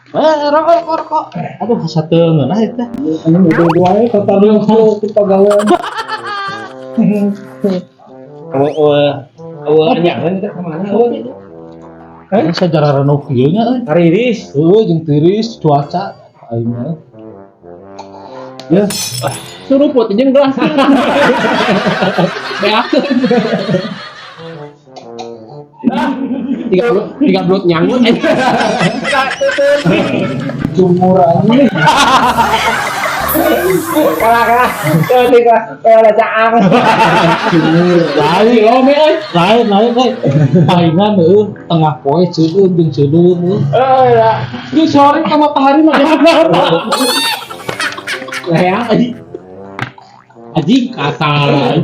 Rokok. Aduh, sateungeun ah eta. Anu dua we total kita gawean. Nyangan kita kemana? Sejarah renov ieu nya euy. Kariris. Jeung tiris cuaca aing mah. Ya, Suruput jeung gelas. Beakeun. Tiga belut nyangut. Jumuran. Kalah. Tiga caang. lain ome euy. Lain euy. Palingan euy tengah poe ceueun jeung ceudeung euy. Di sore ka matahari mah Layang aja. anjing kasar.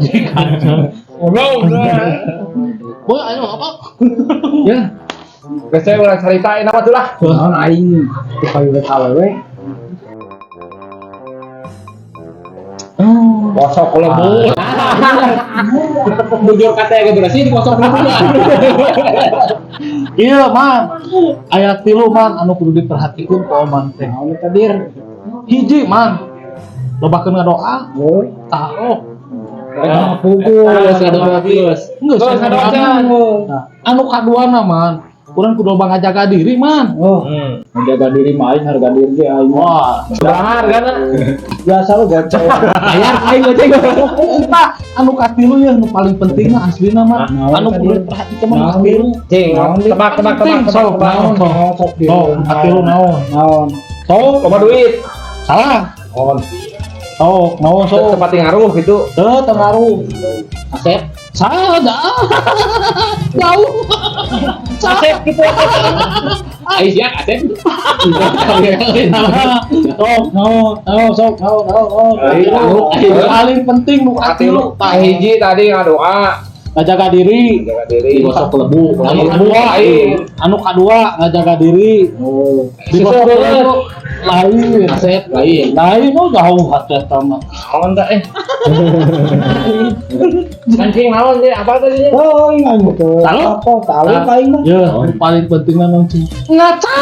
Boy, ayo apa? Ya. Geus saya ulah caritain apa tuh lah. Naon aing teu payu awewe. Kosok lembu. Bujur kata ge berasi di kosok lembu. Iya, Man. Aya 3 Man anu kudu diperhatikeun ku Oman teh. Naon eta dir? Hiji, Man. Lobakeun ngadoa, Euy. taruh. Geus ngadoa geus. Geus ngadoa. Nah, anu kaduana, Man. Urang kudu loba ngajaga diri, Man. Oh, menjaga diri mah aing harga diri ge aing. Wah, Sebenarnya hargana. Biasa lu goceng. Bayar aing goceng. eta anu katilu ya anu paling penting mah aslina, Man. Naon Anu tadi? kudu diperhatikeun mah Naon katilu. Cing, tebak. Sok, naon, sok. Sok dir. Sok, katilu naon? Naon? Sok, Koma duit. salah. Oh, Sok, naon sok? tempat ngaruh gitu. Teu tengaruh. Asep. Salah dah. Jauh. Asep gitu. Aisyah Asep. Sok, naon. Paling penting nu katilu Pak hiji tadi ngadoa. ngajaga diri. Jaga diri. Digosok ke lebu. Anu Kedua, aing. anu kadua ngajaga diri. Oh, Digosok ke lebu. Lain. Asep lain. Lain oh jauh hati sama. Naon teh? Kancing naon teh? Apa tadi? oh ingat gitu. Salah? Apa? Tahu aing mah. Ya, paling penting mah nonton. Ngaca.